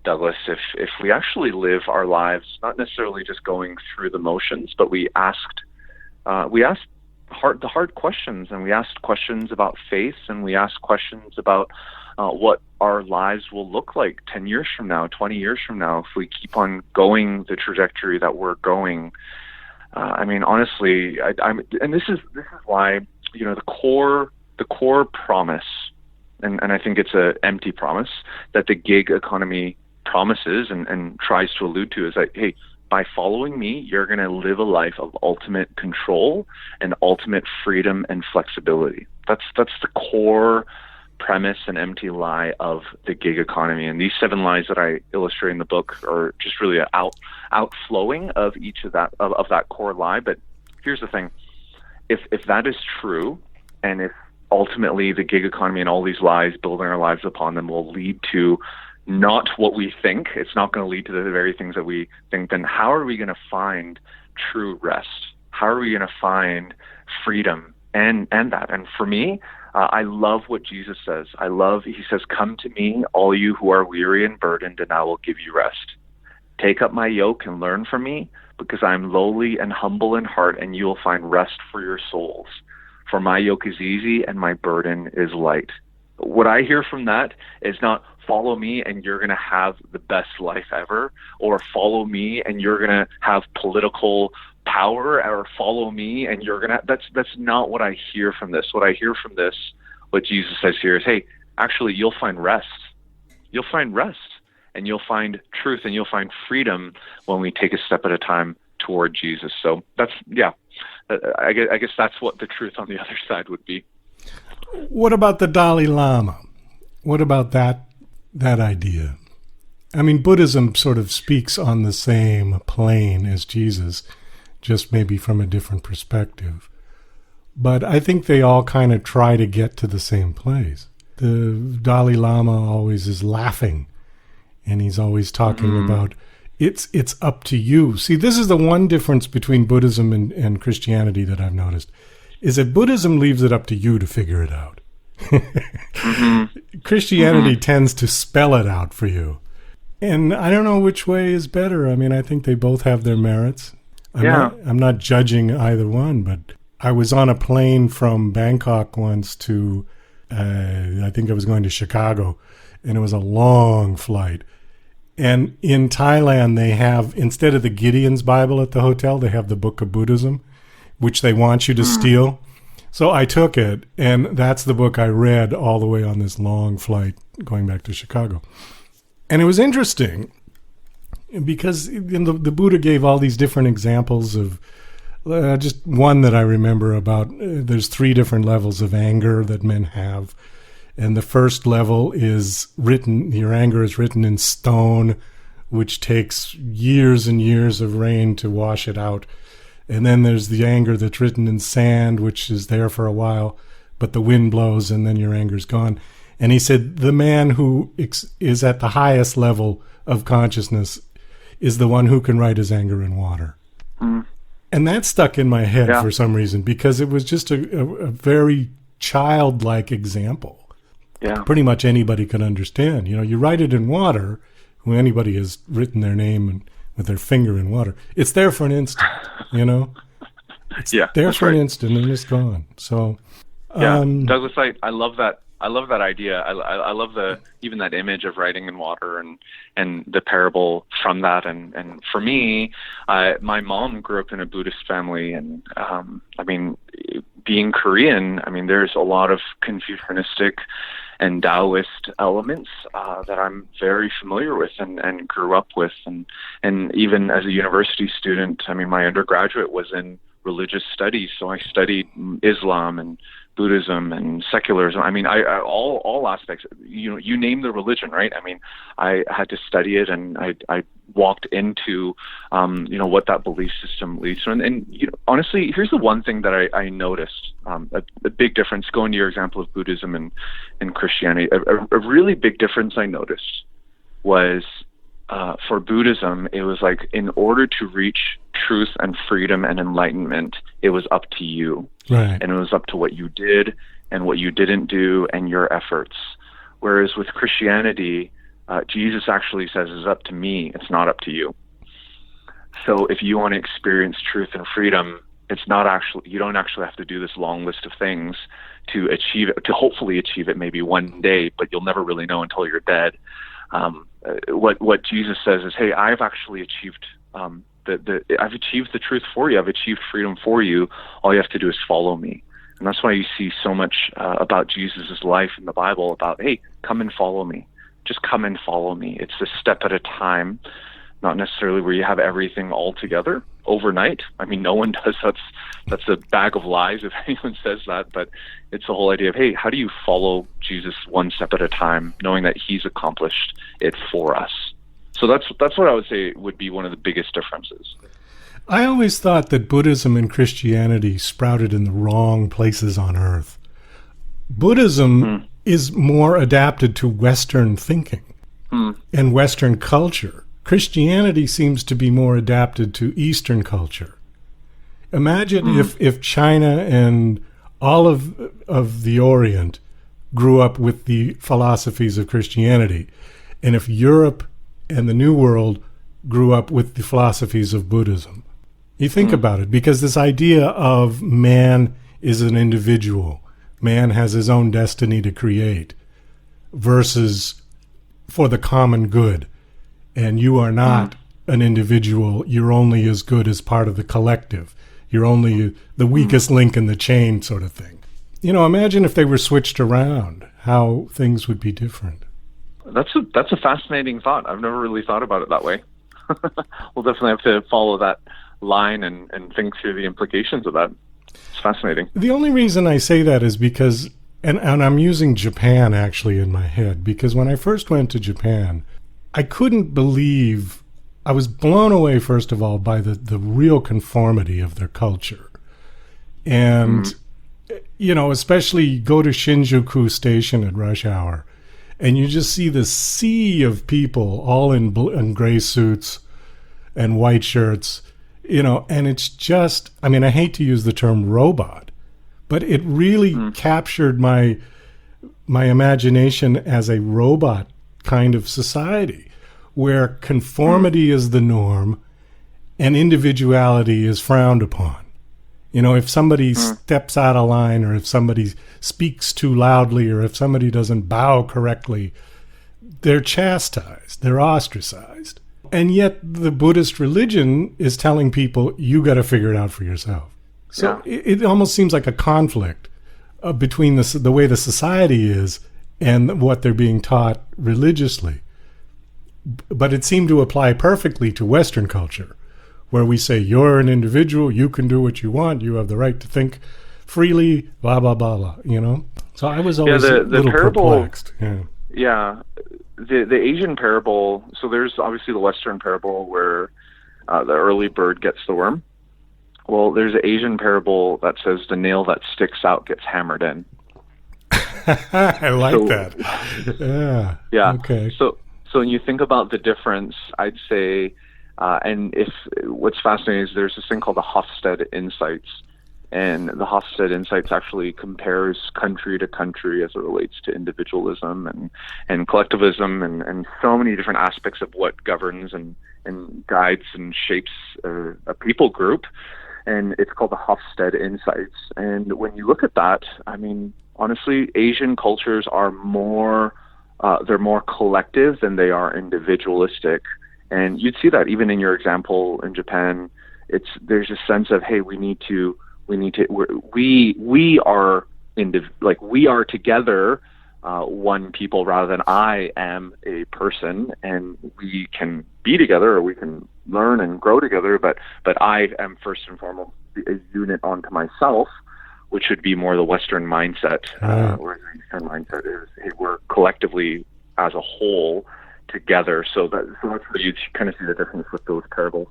Douglas, if we actually live our lives, not necessarily just going through the motions, but we asked the hard questions, and we asked questions about faith, and we asked questions about what our lives will look like 10 years from now, 20 years from now, if we keep on going the trajectory that we're going. Honestly, and this is why, the core promise, and I think it's an empty promise that the gig economy promises and tries to allude to, is that, hey, by following me, you're going to live a life of ultimate control and ultimate freedom and flexibility. That's the core premise and empty lie of the gig economy. And these 7 lies that I illustrate in the book are just really an outflowing of each of that core lie. But here's the thing. If that is true, and if ultimately the gig economy and all these lies, building our lives upon them, will lead to not what we think, it's not going to lead to the very things that we think, then how are we going to find true rest? How are we going to find freedom and that? And for me, I love what Jesus says. He says, come to me, all you who are weary and burdened, and I will give you rest. Take up my yoke and learn from me, because I am lowly and humble in heart, and you will find rest for your souls. For my yoke is easy and my burden is light. What I hear from that is not follow me and you're going to have the best life ever, or follow me and you're going to have political power, or follow me and you're going to, that's not what I hear from this. What I hear from this, what Jesus says here is, hey, actually you'll find rest. You'll find rest, and you'll find truth, and you'll find freedom when we take a step at a time toward Jesus. So that's, I guess that's what the truth on the other side would be. What about the Dalai Lama? What about that idea? I mean, Buddhism sort of speaks on the same plane as Jesus, just maybe from a different perspective. But I think they all kind of try to get to the same place. The Dalai Lama always is laughing, and he's always talking about it's up to you. See, this is the one difference between Buddhism and Christianity that I've noticed, is that Buddhism leaves it up to you to figure it out. Christianity tends to spell it out for you. And I don't know which way is better. I mean, I think they both have their merits. I'm not judging either one, but I was on a plane from Bangkok once to, I think I was going to Chicago, and it was a long flight. And in Thailand, they have, instead of the Gideon's Bible at the hotel, they have the Book of Buddhism, which they want you to steal. So I took it, and that's the book I read all the way on this long flight going back to Chicago. And it was interesting because the Buddha gave all these different examples of, just one that I remember about, there's 3 different levels of anger that men have. And the first level is your anger is written in stone, which takes years and years of rain to wash it out. And then there's the anger that's written in sand, which is there for a while, but the wind blows and then your anger's gone. And he said the man who is at the highest level of consciousness is the one who can write his anger in water. And that stuck in my head for some reason, because it was just a very childlike example. Pretty much anybody could understand. You know, you write it in water, when anybody has written their name with their finger in water, it's there for an instant, you know? It's there for an instant and it's gone. So, Douglas, I love that. I love that idea. I love even that image of writing in water and the parable from that. And for me, my mom grew up in a Buddhist family, and I mean, being Korean, I mean, there's a lot of Confucianistic and Taoist elements that I'm very familiar with and grew up with. And even as a university student, I mean, my undergraduate was in religious studies, so I studied Islam and Buddhism and secularism. I mean, I all aspects. You name the religion, right? I mean, I had to study it, and I walked into, what that belief system leads to. And honestly, here's the one thing that I noticed, a big difference, going to your example of Buddhism and Christianity, a really big difference I noticed was, for Buddhism, it was like, in order to reach truth and freedom and enlightenment, it was up to you. Right. And it was up to what you did and what you didn't do and your efforts. Whereas with Christianity, Jesus actually says, it's up to me, it's not up to you. So if you want to experience truth and freedom, you don't actually have to do this long list of things to achieve it, to hopefully achieve it maybe one day, but you'll never really know until you're dead. What Jesus says is, hey, I've actually achieved I've achieved the truth for you. I've achieved freedom for you. All you have to do is follow me. And that's why you see so much about Jesus' life in the Bible about, hey, come and follow me. Just come and follow me. It's a step at a time, not necessarily where you have everything all together overnight. I mean, no one does. That's a bag of lies if anyone says that, but it's the whole idea of, hey, how do you follow Jesus one step at a time, knowing that he's accomplished it for us? So that's what I would say would be one of the biggest differences. I always thought that Buddhism and Christianity sprouted in the wrong places on earth. Buddhism is more adapted to Western thinking and Western culture. Christianity seems to be more adapted to Eastern culture. Imagine if China and all of the Orient grew up with the philosophies of Christianity, and if Europe and the New World grew up with the philosophies of Buddhism. You think about it, because this idea of man is an individual, man has his own destiny to create, versus for the common good. And you are not an individual, you're only as good as part of the collective. You're only the weakest link in the chain, sort of thing. You know, imagine if they were switched around, how things would be different. That's a fascinating thought. I've never really thought about it that way. We'll definitely have to follow that line and think through the implications of that. It's fascinating. The only reason I say that is because, and I'm using Japan actually in my head, because when I first went to Japan, I couldn't believe, I was blown away, first of all, by the real conformity of their culture. And, you know, especially go to Shinjuku Station at rush hour, and you just see this sea of people all in gray suits and white shirts, you know, and it's just, I mean, I hate to use the term robot, but it really captured my imagination as a robot kind of society where conformity is the norm and individuality is frowned upon. You know, if somebody steps out of line, or if somebody speaks too loudly, or if somebody doesn't bow correctly, they're chastised, they're ostracized. And yet the Buddhist religion is telling people, you got to figure it out for yourself. So it almost seems like a conflict between the way the society is and what they're being taught religiously. But it seemed to apply perfectly to Western culture, where we say, you're an individual, you can do what you want, you have the right to think freely, blah, blah, blah, blah, you know? So I was always a little perplexed. The Asian parable, so there's obviously the Western parable where the early bird gets the worm. Well, there's an Asian parable that says the nail that sticks out gets hammered in. I like that. Yeah. Okay. So when you think about the difference, I'd say, and if what's fascinating is there's this thing called the Hofstede Insights, and the Hofstede Insights actually compares country to country as it relates to individualism and collectivism and so many different aspects of what governs and guides and shapes a people group. And it's called the Hofstede Insights. And when you look at that, I mean, honestly, Asian cultures are more, they're more collective than they are individualistic. And you'd see that even in your example in Japan. There's a sense of, hey, we are together, one people, rather than I am a person, and we can be together or we can learn and grow together. But I am first and foremost a unit onto myself, which should be more the Western mindset, whereas the Eastern mindset is, hey, we're collectively as a whole together. So that's where you kind of see the difference with those parables.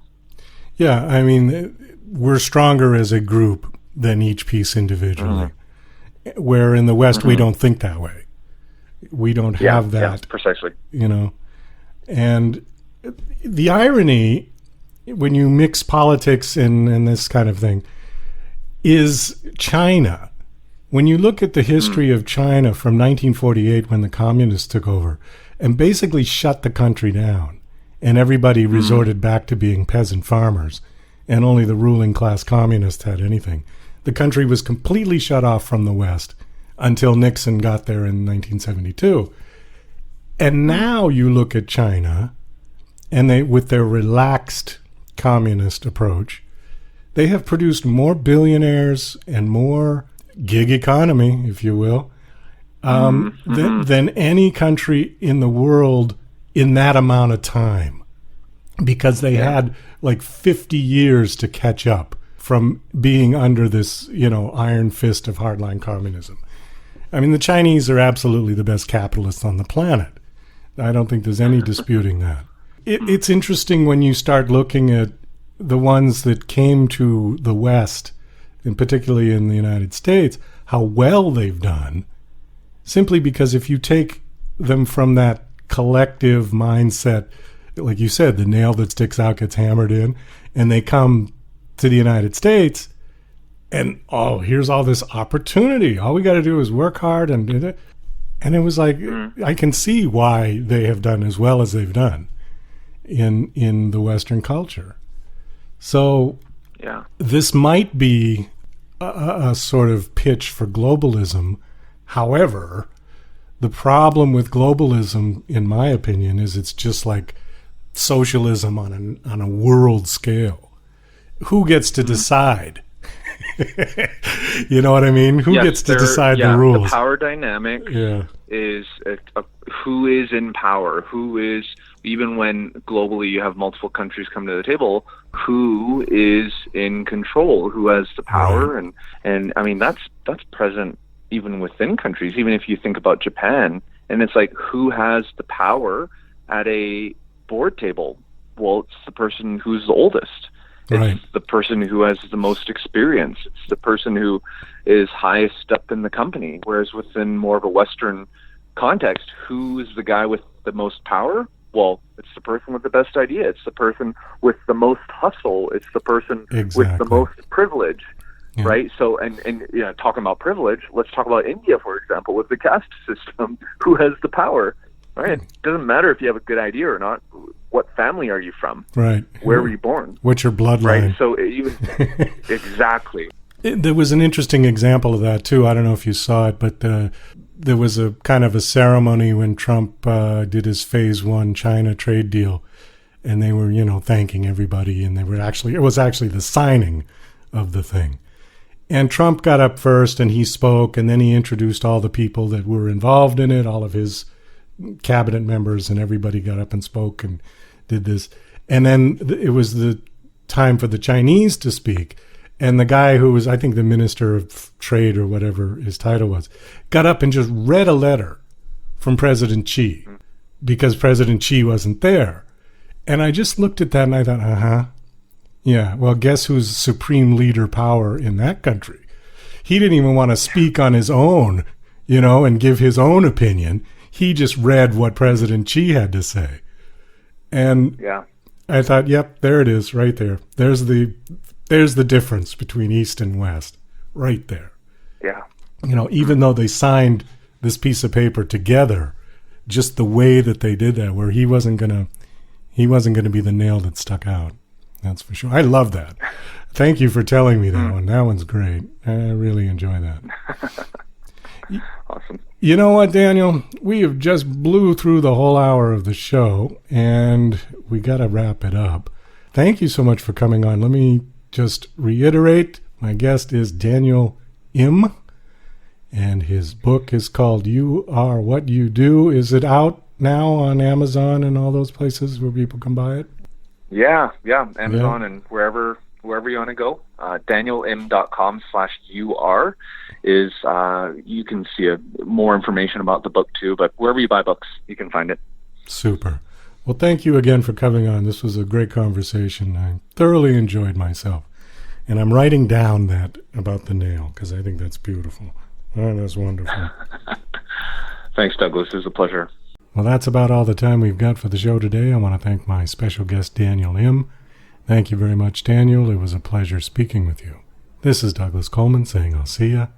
Yeah, I mean, we're stronger as a group than each piece individually. Where in the West, we don't think that way. We don't have that. Yeah, precisely. You know, and the irony when you mix politics and this kind of thing is China. When you look at the history of China from 1948, when the communists took over and basically shut the country down, and everybody resorted back to being peasant farmers, and only the ruling class communists had anything. The country was completely shut off from the West until Nixon got there in 1972. And now you look at China, and they, with their relaxed communist approach, they have produced more billionaires and more gig economy, if you will, than any country in the world in that amount of time. because they had like 50 years to catch up from being under this, iron fist of hardline communism. I mean, the Chinese are absolutely the best capitalists on the planet. I don't think there's any disputing that. It's interesting when you start looking at the ones that came to the West, and particularly in the United States, how well they've done, simply because if you take them from that collective mindset, like you said, the nail that sticks out gets hammered in, and they come to the United States, and here's all this opportunity. All we got to do is work hard, and it was like, I can see why they have done as well as they've done in the Western culture. So this might be a sort of pitch for globalism. However, the problem with globalism, in my opinion, is it's just like socialism on a world scale. Who gets to decide? You know what I mean? Who gets to decide the rules? The power dynamic is who is in power, who is, even when globally you have multiple countries come to the table, who is in control, who has the power, and I mean that's present even within countries. Even if you think about Japan, and it's like, who has the power at a board table? Well, it's the person who's the oldest. It's the person who has the most experience. It's the person who is highest up in the company. Whereas within more of a Western context, who is the guy with the most power? Well, it's the person with the best idea. It's the person with the most hustle. It's the person with the most privilege, right? So, and talking about privilege, let's talk about India, for example, with the caste system. Who has the power, right? It doesn't matter if you have a good idea or not. What family are you from? Right. Where were you born? What's your bloodline? Right. So exactly. There was an interesting example of that too. I don't know if you saw it, but there was a kind of a ceremony when Trump did his phase 1 China trade deal, and they were, thanking everybody, and it was actually the signing of the thing. And Trump got up first and he spoke, and then he introduced all the people that were involved in it, all of his cabinet members, and everybody got up and spoke and did this. And then it was the time for the Chinese to speak. And the guy who was, I think, the Minister of Trade or whatever his title was, got up and just read a letter from President Xi because President Xi wasn't there. And I just looked at that and I thought, yeah, well, guess who's supreme leader power in that country? He didn't even want to speak on his own, and give his own opinion. He just read what President Xi had to say. And I thought, yep, there it is right there. There's the difference between East and West right there. Yeah. Even though they signed this piece of paper together, just the way that they did that, where he wasn't going to be the nail that stuck out. That's for sure. I love that. Thank you for telling me that one. That one's great. I really enjoy that. Awesome. You know what, Daniel? We have just blew through the whole hour of the show, and we got to wrap it up. Thank you so much for coming on. Let me just reiterate, my guest is Daniel Im, and his book is called You Are What You Do. Is it out now on Amazon and all those places where people can buy it? Yeah, Amazon and wherever you want to go. DanielM.com/UR is, you can see more information about the book too, but wherever you buy books, you can find it. Super. Well, thank you again for coming on. This was a great conversation. I thoroughly enjoyed myself. And I'm writing down that about the nail because I think that's beautiful. Oh, that's wonderful. Thanks, Douglas. It was a pleasure. Well, that's about all the time we've got for the show today. I want to thank my special guest, Daniel Im. Thank you very much, Daniel. It was a pleasure speaking with you. This is Douglas Coleman saying I'll see ya